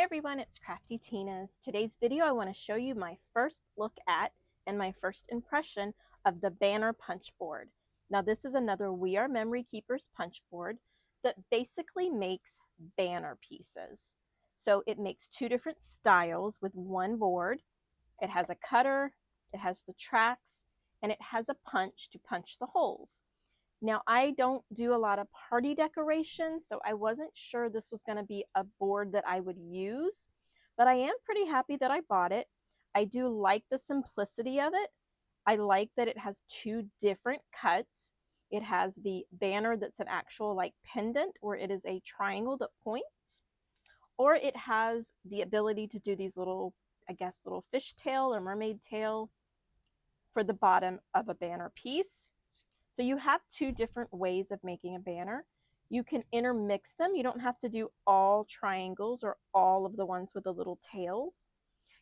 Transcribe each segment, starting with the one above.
everyone, it's Crafty Tina's. Today's video I want to show you my first look at and my first impression of the Banner Punch Board. Now this is another We Are Memory Keepers punch board that basically makes banner pieces. So it makes two different styles with one board. It has a cutter, it has the tracks, and it has a punch to punch the holes. Now, I don't do a lot of party decorations, so I wasn't sure this was going to be a board that I would use, but I am pretty happy that I bought it. I do like the simplicity of it. I like that it has two different cuts. It has the banner that's an actual like pendant where it is a triangle that points, or it has the ability to do these little, I guess, little fish tail or mermaid tail for the bottom of a banner piece. So you have two different ways of making a banner. You can intermix them. You don't have to do all triangles or all of the ones with the little tails.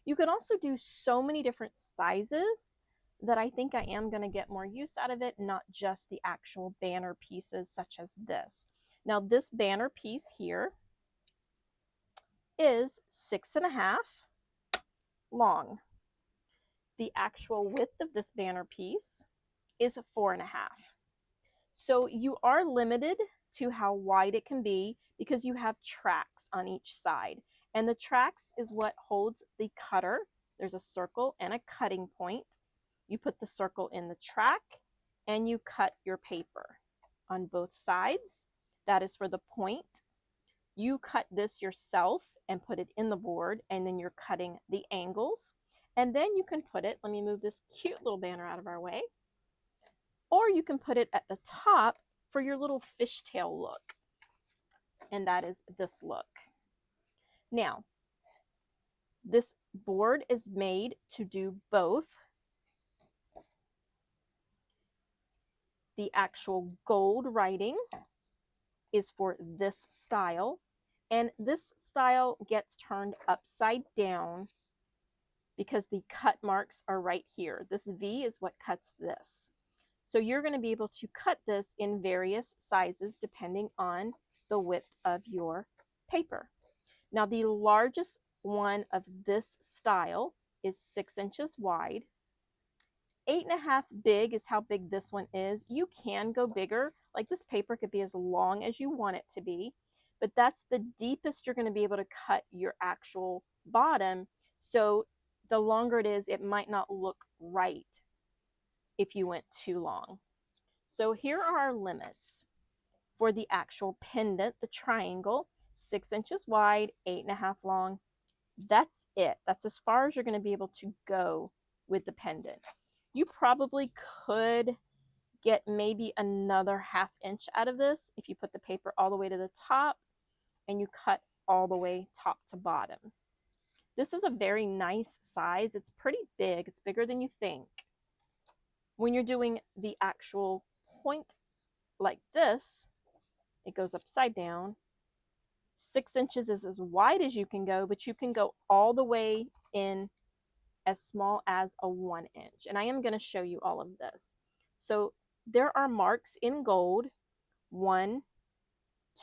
You can also do so many different sizes that I think I am going to get more use out of it, not just the actual banner pieces such as this. Now this banner piece here is 6.5 long. The actual width of this banner piece is 4.5. So you are limited to how wide it can be because you have tracks on each side. And the tracks is what holds the cutter. There's a circle and a cutting point. You put the circle in the track and you cut your paper on both sides. That is for the point. You cut this yourself and put it in the board, and then you're cutting the angles. And then you can put it, let me move this cute little banner out of our way, or you can put it at the top for your little fishtail look. And that is this look. Now, this board is made to do both the actual gold writing is for this style, and this style gets turned upside down because the cut marks are right here. This V is what cuts this. So you're going to be able to cut this in various sizes depending on the width of your paper. Now the largest one of this style is 6 inches wide. 8.5 big is how big this one is. You can go bigger. Like this paper could be as long as you want it to be, but that's the deepest you're going to be able to cut your actual bottom. So the longer it is, it might not look right if you went too long. So here are our limits for the actual pendant, the triangle, 6 inches wide, 8.5 long. That's it. That's as far as you're going to be able to go with the pendant. You probably could get maybe another 1/2 inch out of this if you put the paper all the way to the top and you cut all the way top to bottom. This is a very nice size. It's pretty big. It's bigger than you think. When you're doing the actual point like this, it goes upside down. 6 inches is as wide as you can go, but you can go all the way in as small as a 1 inch. And I am going to show you all of this. So there are marks in gold, 1,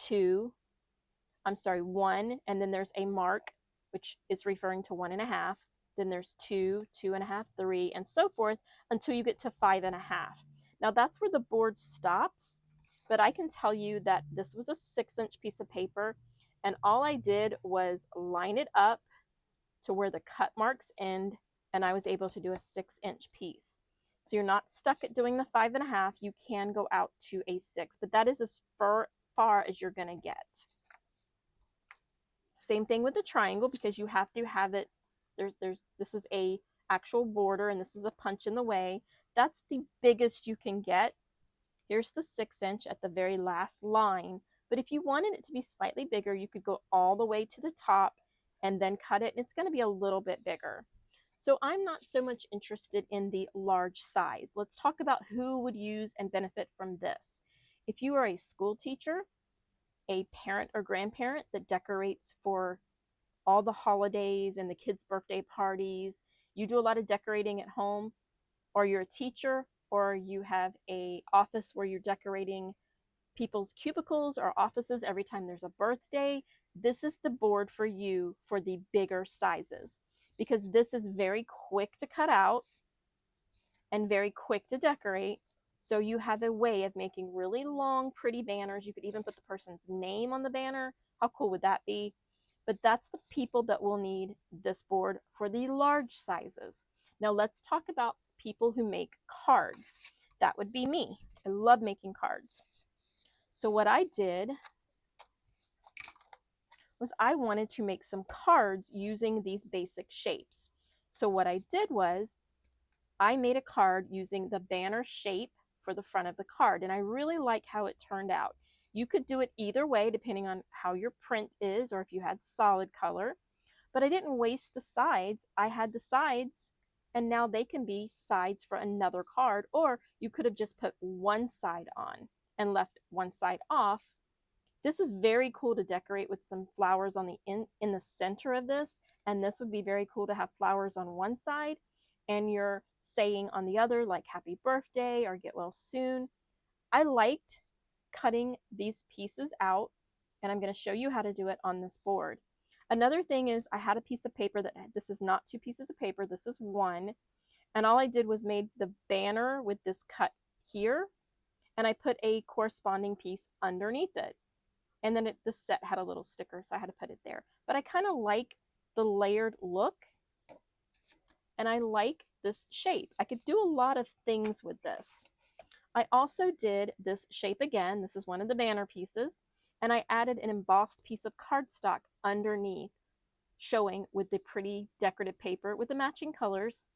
2, I'm sorry, 1, and then there's a mark, which is referring to 1.5. Then there's 2, 2.5, 3, and so forth until you get to 5.5. Now that's where the board stops, but I can tell you that this was a 6-inch piece of paper, and all I did was line it up to where the cut marks end, and I was able to do a 6-inch piece. So you're not stuck at doing the 5.5. You can go out to a 6, but that is as far as you're going to get. Same thing with the triangle because you have to have it. This is a actual border and this is a punch in the way. That's the biggest you can get. Here's the 6-inch at the very last line. But if you wanted it to be slightly bigger, you could go all the way to the top and then cut it, and it's going to be a little bit bigger. So I'm not so much interested in the large size. Let's talk about who would use and benefit from this. If you are a school teacher, a parent or grandparent that decorates for all the holidays and the kids' birthday parties, you do a lot of decorating at home, or you're a teacher, or you have a office where you're decorating people's cubicles or offices every time there's a birthday, this is the board for you for the bigger sizes, because this is very quick to cut out and very quick to decorate. So you have a way of making really long, pretty banners. You could even put the person's name on the banner. How cool would that be? But that's the people that will need this board for the large sizes. Now let's talk about people who make cards. That would be me. I love making cards. So what I did was I wanted to make some cards using these basic shapes. So what I did was I made a card using the banner shape for the front of the card, and I really like how it turned out. You could do it either way depending on how your print is or if you had solid color, but I didn't waste the sides. I had the sides, and now they can be sides for another card, or you could have just put one side on and left one side off. This is very cool to decorate with some flowers on the in the center of this, and this would be very cool to have flowers on one side and you're saying on the other, like happy birthday or get well soon. I liked cutting these pieces out, and I'm going to show you how to do it on this board. Another thing is I had a piece of paper that, this is not two pieces of paper, this is one, and all I did was made the banner with this cut here, and I put a corresponding piece underneath it. And then the set had a little sticker, so I had to put it there. But I kind of like the layered look, and I like this shape. I could do a lot of things with this. I also did this shape again. This is one of the banner pieces, and I added an embossed piece of cardstock underneath, showing with the pretty decorative paper with the matching colors.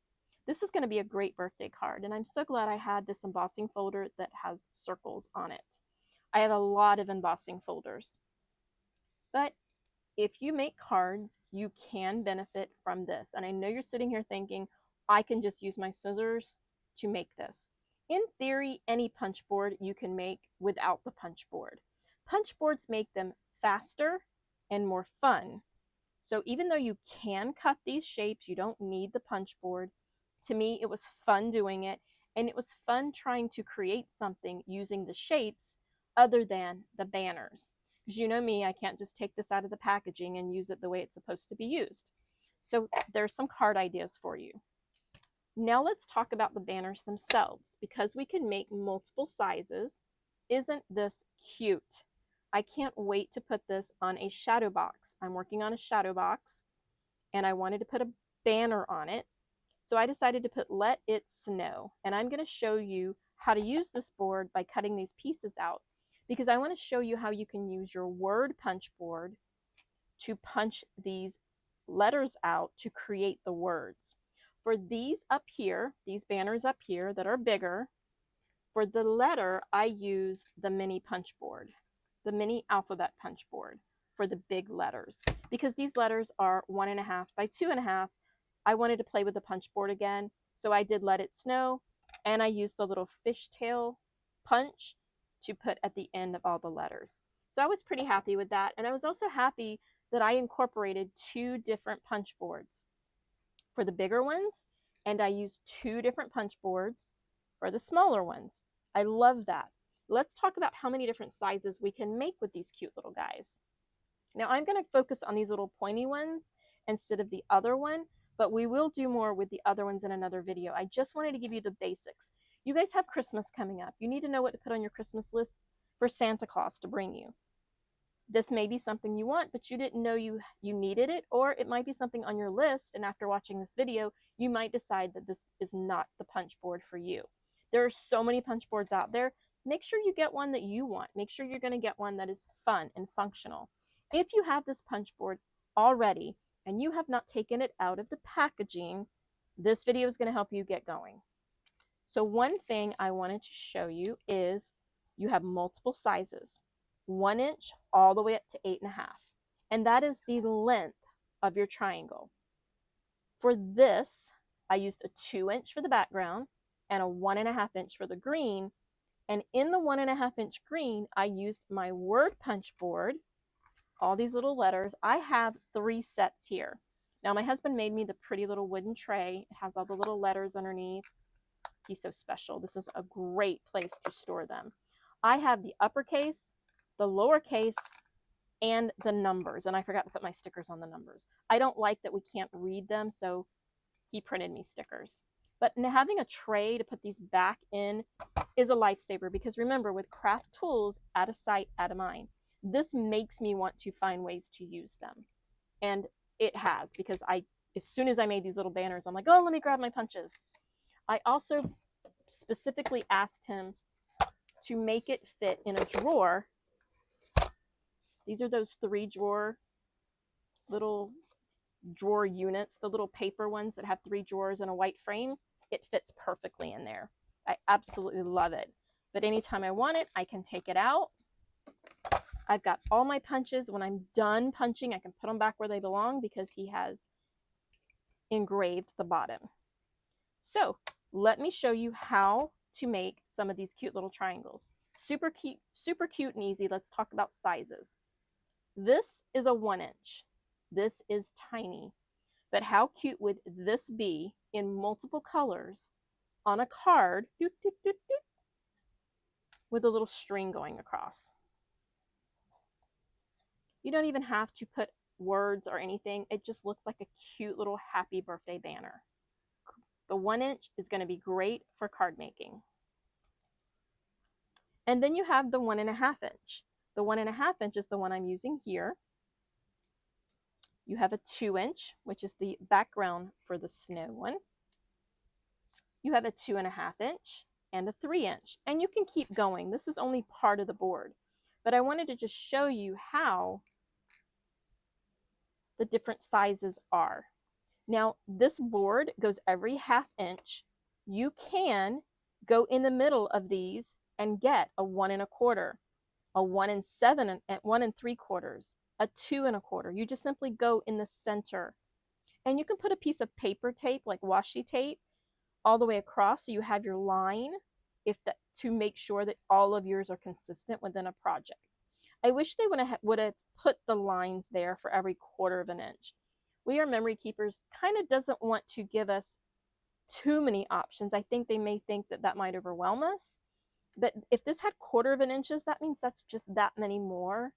This is going to be a great birthday card, and I'm so glad I had this embossing folder that has circles on it. I have a lot of embossing folders. But if you make cards, you can benefit from this. And I know you're sitting here thinking, I can just use my scissors to make this. In theory, any punch board you can make without the punch board. Punch boards make them faster and more fun. So even though you can cut these shapes, you don't need the punch board. To me, it was fun doing it, and it was fun trying to create something using the shapes other than the banners. Because you know me, I can't just take this out of the packaging and use it the way it's supposed to be used. So there's some card ideas for you. Now let's talk about the banners themselves. Because we can make multiple sizes, isn't this cute? I can't wait to put this on a shadow box. I'm working on a shadow box, and I wanted to put a banner on it. So I decided to put Let It Snow. And I'm going to show you how to use this board by cutting these pieces out, because I want to show you how you can use your word punch board to punch these letters out to create the words. For these up here, these banners up here that are bigger, for the letter, I used the mini punch board, the mini alphabet punch board for the big letters, because these letters are 1.5 by 2.5. I wanted to play with the punch board again, so I did Let It Snow, and I used the little fishtail punch to put at the end of all the letters. So I was pretty happy with that, and I was also happy that I incorporated 2 different punch boards for the bigger ones, and I used 2 different punch boards for the smaller ones. I love that. Let's talk about how many different sizes we can make with these cute little guys. Now I'm going to focus on these little pointy ones instead of the other one, but we will do more with the other ones in another video. I just wanted to give you the basics. You guys have Christmas coming up. You need to know what to put on your Christmas list for Santa Claus to bring you. This may be something you want, but you didn't know you needed it, or it might be something on your list, and after watching this video, you might decide that this is not the punch board for you. There are so many punch boards out there. Make sure you get one that you want. Make sure you're going to get one that is fun and functional. If you have this punch board already and you have not taken it out of the packaging, this video is going to help you get going. So one thing I wanted to show you is you have multiple sizes. 1 inch all the way up to 8.5. And that is the length of your triangle. For this, I used a 2 inch for the background and a 1.5 inch for the green. And in the 1.5 inch green, I used my word punch board, all these little letters. I have 3 sets here. Now my husband made me the pretty little wooden tray. It has all the little letters underneath. He's so special. This is a great place to store them. I have the uppercase, the lowercase, and the numbers. And I forgot to put my stickers on the numbers. I don't like that we can't read them, so he printed me stickers. But having a tray to put these back in is a lifesaver, because remember, with craft tools, out of sight, out of mind. This makes me want to find ways to use them. And it has, because as soon as I made these little banners, I'm like, oh, let me grab my punches. I also specifically asked him to make it fit in a drawer. These are those 3-drawer little drawer units, the little paper ones that have 3 drawers and a white frame. It fits perfectly in there. I absolutely love it. But anytime I want it, I can take it out. I've got all my punches. When I'm done punching, I can put them back where they belong because he has engraved the bottom. So let me show you how to make some of these cute little triangles. Super cute and easy. Let's talk about sizes. This is a 1-inch. This is tiny. But how cute would this be in multiple colors on a card with a little string going across? You don't even have to put words or anything. It just looks like a cute little happy birthday banner. The 1-inch is going to be great for card making. And then you have the 1.5-inch. The 1.5-inch is the one I'm using here. You have a 2-inch, which is the background for the snow one. You have a 2.5-inch and a 3-inch, and you can keep going. This is only part of the board, but I wanted to just show you how the different sizes are. Now, this board goes every 1/2 inch. You can go in the middle of these and get a 1 1/4, a 1 7 and 1 3/4, a 2 1/4. You just simply go in the center. And you can put a piece of paper tape, like washi tape, all the way across so you have your line to make sure that all of yours are consistent within a project. I wish they would have put the lines there for every 1/4 inch. We Are Memory Keepers kind of doesn't want to give us too many options. I think they may think that that might overwhelm us. But if this had 1/4 inches, that means that's just that many more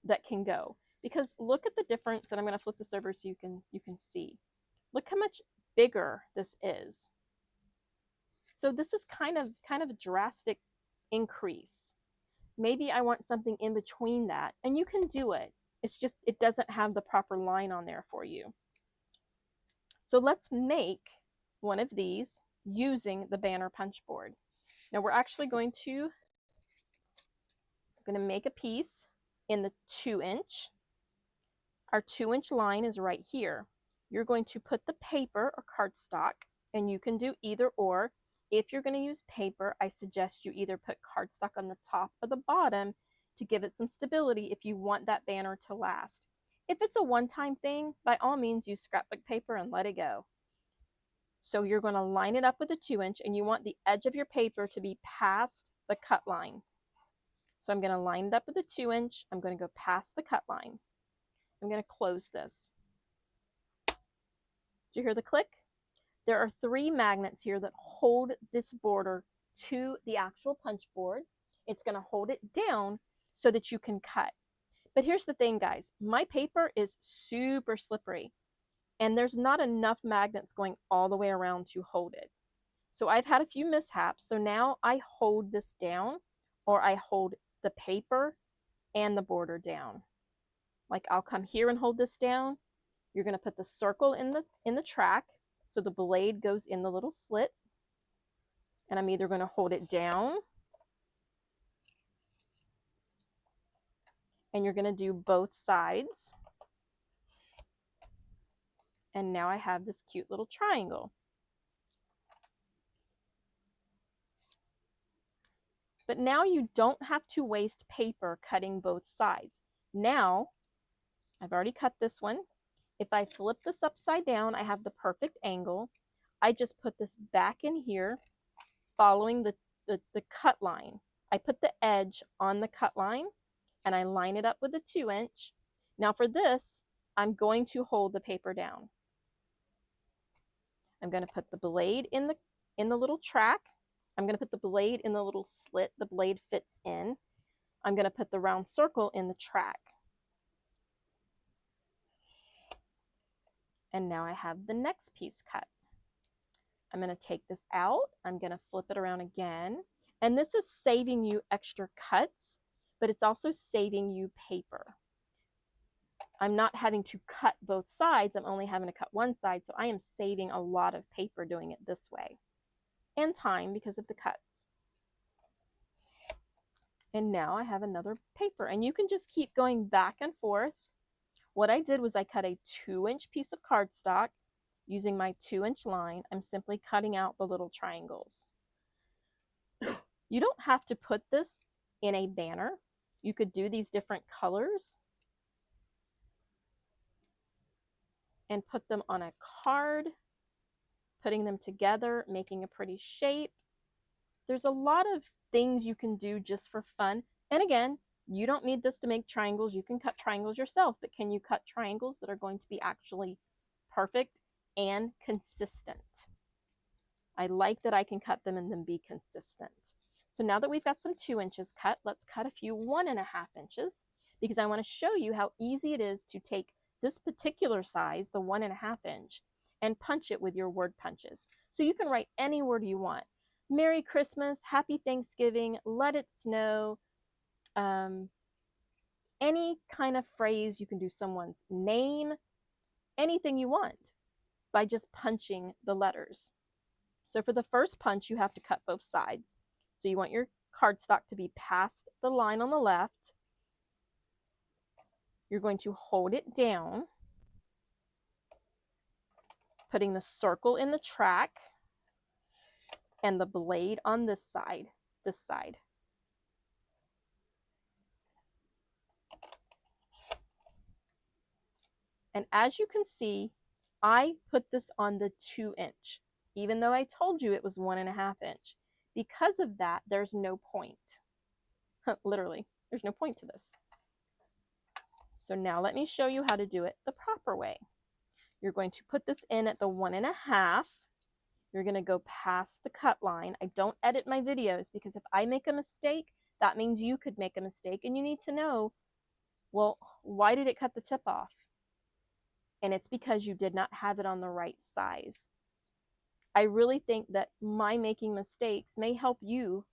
that can go. Because look at the difference, and I'm going to flip this over so you can see. Look how much bigger this is. So this is kind of a drastic increase. Maybe I want something in between that, and you can do it. It's just it doesn't have the proper line on there for you. So let's make one of these using the banner punch board. Now we're actually going to make a piece in the 2-inch. Our 2-inch line is right here. You're going to put the paper or cardstock, and you can do either or. If you're going to use paper, I suggest you either put cardstock on the top or the bottom to give it some stability if you want that banner to last. If it's a one-time thing, by all means use scrapbook paper and let it go. So you're going to line it up with a 2-inch, and you want the edge of your paper to be past the cut line. So I'm going to line it up with a 2-inch. I'm going to go past the cut line. I'm going to close this. Did you hear the click? There are 3 magnets here that hold this border to the actual punch board. It's going to hold it down so that you can cut. But here's the thing, guys. My paper is super slippery, and there's not enough magnets going all the way around to hold it. So I've had a few mishaps. So now I hold this down, or I hold the paper and the border down. Like I'll come here and hold this down. You're going to put the circle in the track. So the blade goes in the little slit, and I'm either going to hold it down, and you're going to do both sides. And now I have this cute little triangle. But now you don't have to waste paper cutting both sides. Now, I've already cut this one. If I flip this upside down, I have the perfect angle. I just put this back in here, following the cut line. I put the edge on the cut line, and I line it up with a 2-inch. Now for this, I'm going to hold the paper down. I'm going to put the blade in the little track. I'm going to put the blade in the little slit the blade fits in. I'm going to put the round circle in the track. And now I have the next piece cut. I'm going to take this out. I'm going to flip it around again. And this is saving you extra cuts, but it's also saving you paper. I'm not having to cut both sides. I'm only having to cut one side. So I am saving a lot of paper doing it this way, and time because of the cuts. And now I have another paper, and you can just keep going back and forth. What I did was I cut a 2-inch piece of cardstock using my 2-inch line. I'm simply cutting out the little triangles. You don't have to put this in a banner. You could do these different colors and put them on a card, putting them together, making a pretty shape. There's a lot of things you can do just for fun. And again, you don't need this to make triangles. You can cut triangles yourself, but can you cut triangles that are going to be actually perfect and consistent? I like that I can cut them and then be consistent. So now that we've got some 2 inches cut, let's cut a few 1.5 inches, because I want to show you how easy it is to take this particular size, the 1.5 inch, and punch it with your word punches. So you can write any word you want. Merry Christmas, Happy Thanksgiving, let it snow, any kind of phrase. You can do someone's name, anything you want by just punching the letters. So for the first punch, you have to cut both sides. So you want your cardstock to be past the line on the left. You're going to hold it down, putting the circle in the track and the blade on this side. And as you can see, I put this on the 2 inch, even though I told you it was 1.5 inch. Because of that, there's no point. Literally, there's no point to this. So now let me show you how to do it the proper way. You're going to put this in at the 1.5. You're going to go past the cut line. I don't edit my videos because if I make a mistake, that means you could make a mistake, and you need to know, well, why did it cut the tip off? And it's because you did not have it on the right size. I really think that my making mistakes may help you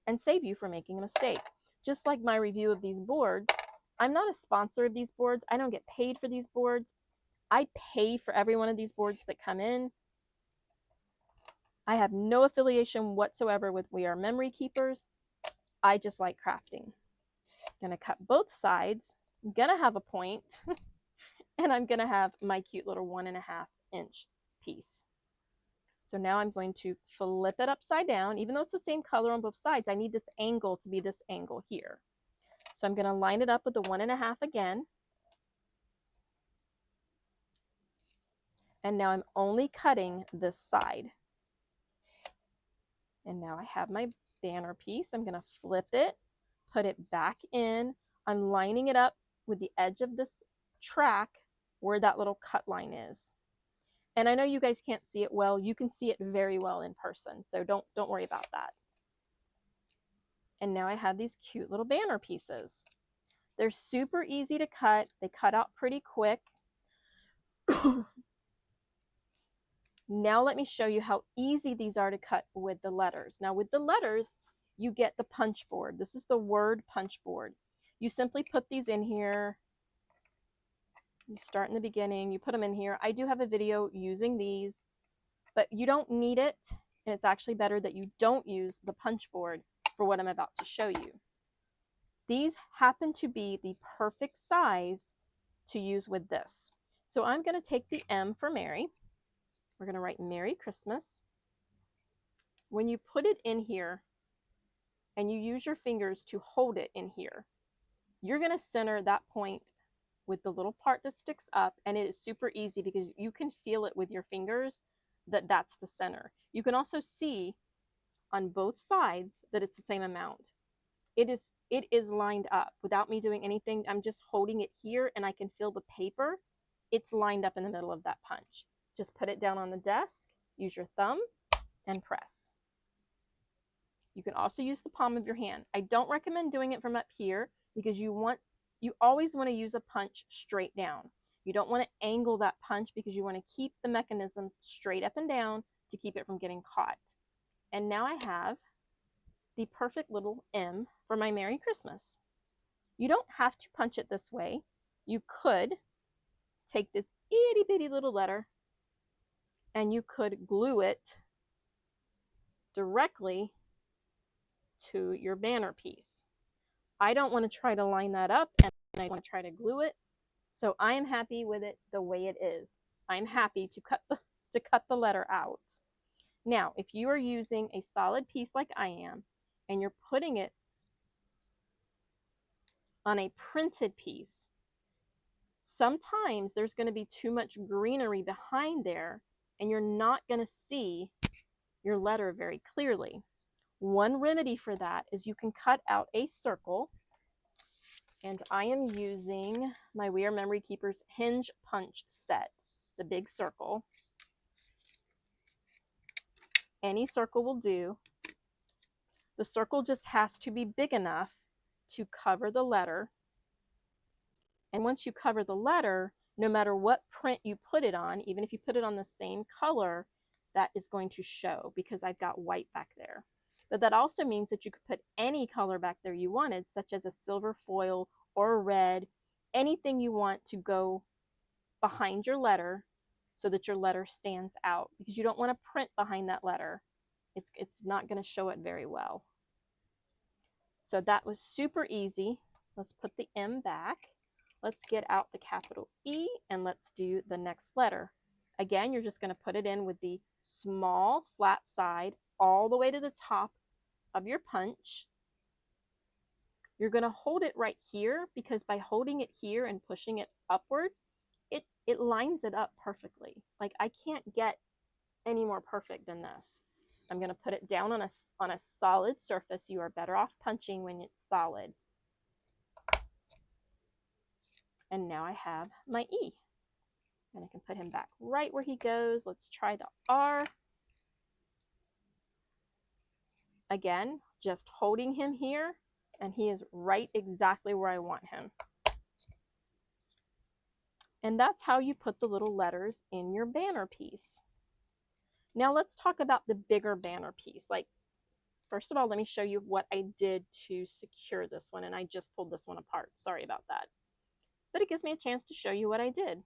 and save you from making a mistake. Just like my review of these boards, I'm not a sponsor of these boards. I don't get paid for these boards. I pay for every one of these boards that come in. I have no affiliation whatsoever with We Are Memory Keepers. I just like crafting. I'm going to cut both sides. I'm going to have a point. And I'm going to have my cute little 1.5 inch piece. So now I'm going to flip it upside down. Even though it's the same color on both sides, I need this angle to be this angle here. So I'm going to line it up with the 1.5 again. And now I'm only cutting this side. And now I have my banner piece. I'm going to flip it, put it back in. I'm lining it up with the edge of this track where that little cut line is. And I know you guys can't see it well. You can see it very well in person, so don't worry about that. And now I have these cute little banner pieces. They're super easy to cut. They cut out pretty quick. Now let me show you how easy these are to cut with the letters. Now with the letters, you get the punch board. This is the word punch board. You simply put these in here. You start in the beginning, you put them in here. I do have a video using these, but you don't need it. And it's actually better that you don't use the punch board for what I'm about to show you. These happen to be the perfect size to use with this. So I'm going to take the M for Mary. We're going to write Merry Christmas. When you put it in here and you use your fingers to hold it in here, you're going to center that point with the little part that sticks up, and it is super easy because you can feel it with your fingers that that's the center. You can also see on both sides that it's the same amount. It is lined up without me doing anything. I'm just holding it here and I can feel the paper. It's lined up in the middle of that punch. Just put it down on the desk, use your thumb, and press. You can also use the palm of your hand. I don't recommend doing it from up here because you always want to use a punch straight down. You don't want to angle that punch because you want to keep the mechanisms straight up and down to keep it from getting caught. And now I have the perfect little M for my Merry Christmas. You don't have to punch it this way. You could take this itty bitty little letter and you could glue it directly to your banner piece. I don't want to try to line that up and I want to try to glue it. So I am happy with it the way it is. I'm happy to cut the letter out. Now, if you are using a solid piece like I am, and you're putting it on a printed piece, sometimes there's going to be too much greenery behind there, and you're not going to see your letter very clearly. One remedy for that is you can cut out a circle, and I am using my We Are Memory Keepers hinge punch set, the big circle. Any circle will do. The circle just has to be big enough to cover the letter. And once you cover the letter, no matter what print you put it on, even if you put it on the same color, that is going to show because I've got white back there. But that also means that you could put any color back there you wanted, such as a silver foil or a red, anything you want to go behind your letter so that your letter stands out, because you don't want to print behind that letter. It's not going to show it very well. So that was super easy. Let's put the M back. Let's get out the capital E and let's do the next letter. Again, you're just going to put it in with the small flat side all the way to the top of your punch. You're going to hold it right here because by holding it here and pushing it upward, it lines it up perfectly. Like I can't get any more perfect than this. I'm going to put it down on a solid surface. You are better off punching when it's solid. And now I have my E. And I can put him back right where he goes. Let's try the R. Again, just holding him here, and he is right exactly where I want him. And that's how you put the little letters in your banner piece. Now let's talk about the bigger banner piece. Like, first of all, let me show you what I did to secure this one, and I just pulled this one apart. Sorry about that. But it gives me a chance to show you what I did.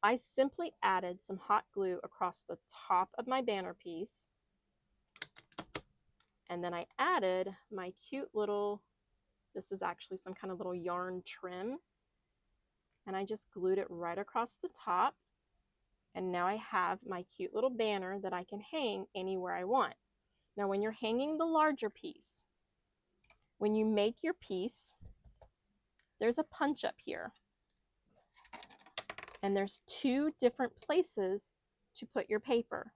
I simply added some hot glue across the top of my banner piece. And then I added my cute little, this is actually some kind of little yarn trim. And I just glued it right across the top. And now I have my cute little banner that I can hang anywhere I want. Now, when you're hanging the larger piece, when you make your piece, there's a punch up here. And there's two different places to put your paper.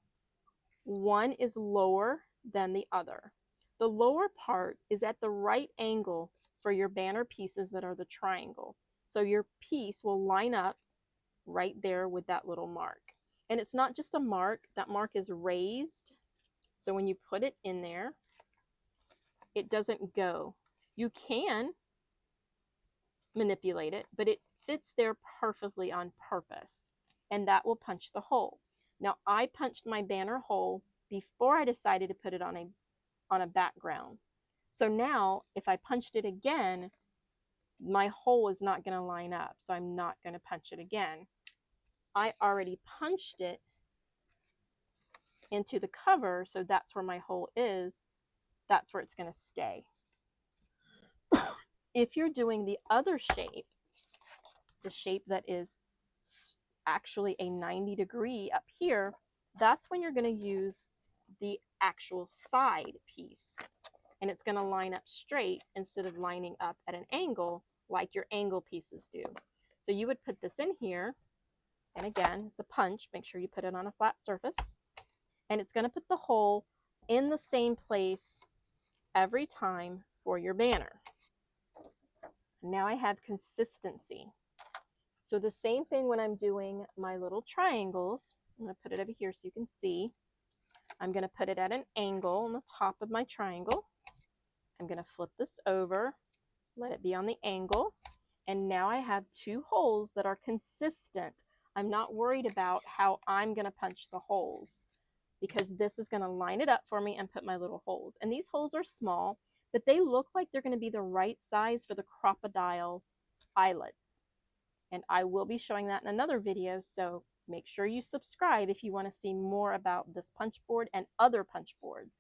One is lower than the other. The lower part is at the right angle for your banner pieces that are the triangle. So your piece will line up right there with that little mark. And it's not just a mark, that mark is raised. So when you put it in there, it doesn't go. You can manipulate it, but it fits there perfectly on purpose. And that will punch the hole. Now I punched my banner hole before I decided to put it on a background. So now if I punched it again, my hole is not going to line up. So I'm not going to punch it again. I already punched it into the cover, so that's where my hole is. That's where it's going to stay. If you're doing the other shape, the shape that is actually a 90-degree up here, that's when you're going to use the actual side piece. And it's going to line up straight instead of lining up at an angle like your angle pieces do. So you would put this in here. And again, it's a punch. Make sure you put it on a flat surface. And it's going to put the hole in the same place every time for your banner. Now I have consistency. So the same thing when I'm doing my little triangles. I'm going to put it over here so you can see. I'm going to put it at an angle on the top of my triangle. I'm going to flip this over, let it be on the angle. And now I have 2 holes that are consistent. I'm not worried about how I'm going to punch the holes, because this is going to line it up for me and put my little holes. And these holes are small, but they look like they're going to be the right size for the crocodile eyelets. And I will be showing that in another video, so make sure you subscribe if you want to see more about this punch board and other punch boards.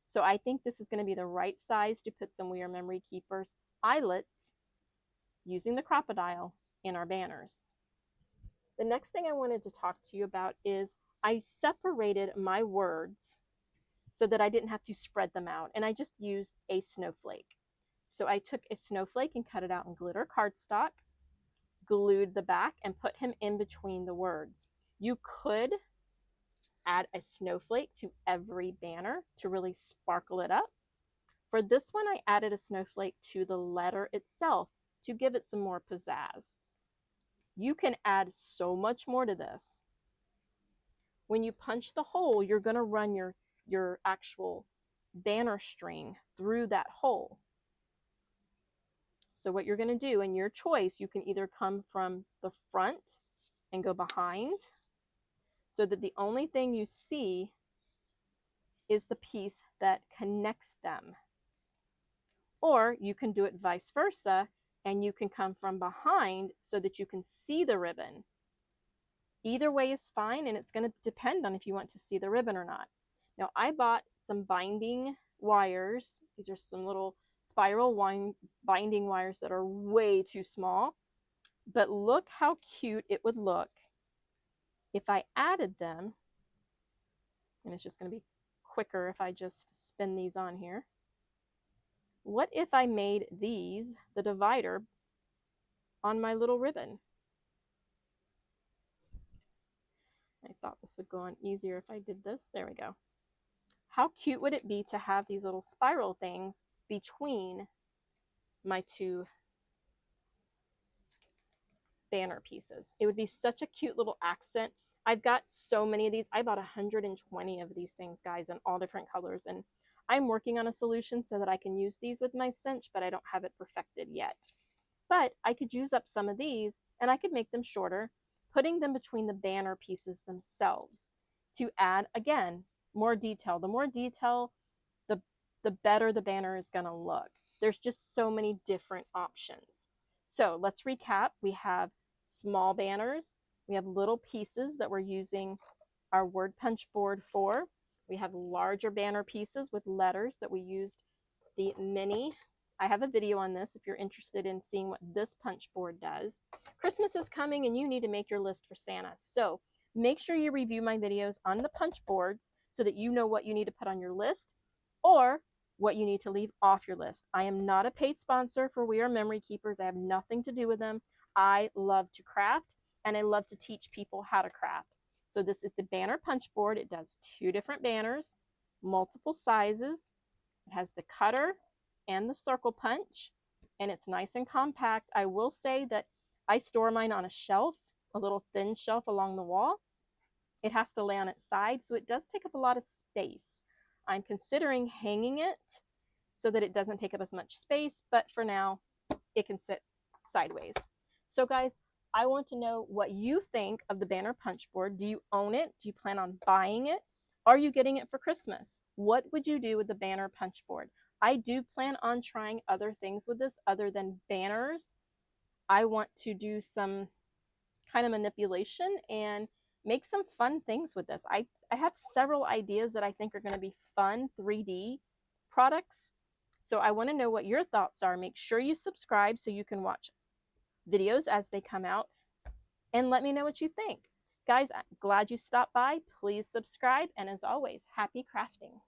So I think this is going to be the right size to put some We Are Memory Keepers eyelets using the crocodile in our banners. The next thing I wanted to talk to you about is I separated my words so that I didn't have to spread them out, and I just used a snowflake. So I took a snowflake and cut it out in glitter cardstock, glued the back, and put him in between the words. You could add a snowflake to every banner to really sparkle it up. For this one, I added a snowflake to the letter itself to give it some more pizzazz. You can add so much more to this. When you punch the hole, you're going to run your actual banner string through that hole. So what you're going to do, in your choice, you can either come from the front and go behind, so that the only thing you see is the piece that connects them. Or you can do it vice versa, and you can come from behind so that you can see the ribbon. Either way is fine, and it's going to depend on if you want to see the ribbon or not. Now, I bought some binding wires. These are some little spiral binding wires that are way too small. But look how cute it would look if I added them. And it's just going to be quicker if I just spin these on here. What if I made these the divider on my little ribbon? I thought this would go on easier if I did this. There we go. How cute would it be to have these little spiral things between my 2 banner pieces? It would be such a cute little accent. I've got so many of these. I bought 120 of these things, guys, in all different colors. And I'm working on a solution so that I can use these with my cinch, but I don't have it perfected yet. But I could use up some of these, and I could make them shorter, putting them between the banner pieces themselves to add, again, more detail. The more detail, the better the banner is going to look. There's just so many different options. So let's recap. We have small banners. We have little pieces that we're using our word punch board for. We have larger banner pieces with letters that we used the mini. I have a video on this if you're interested in seeing what this punch board does. Christmas is coming and you need to make your list for Santa. So make sure you review my videos on the punch boards so that you know what you need to put on your list or what you need to leave off your list. I am not a paid sponsor for We Are Memory Keepers. I have nothing to do with them. I love to craft and I love to teach people how to craft. So this is the banner punch board. It does 2 different banners, multiple sizes. It has the cutter and the circle punch, and it's nice and compact. I will say that I store mine on a shelf, a little thin shelf along the wall. It has to lay on its side, so it does take up a lot of space. I'm considering hanging it so that it doesn't take up as much space, but for now, it can sit sideways. So guys, I want to know what you think of the banner punch board. Do you own it? Do you plan on buying it? Are you getting it for Christmas? What would you do with the banner punch board? I do plan on trying other things with this other than banners. I want to do some kind of manipulation and make some fun things with this. I have several ideas that I think are going to be fun 3D products. So I want to know what your thoughts are. Make sure you subscribe so you can watch videos as they come out and let me know what you think. Guys, I'm glad you stopped by. Please subscribe. And as always, happy crafting.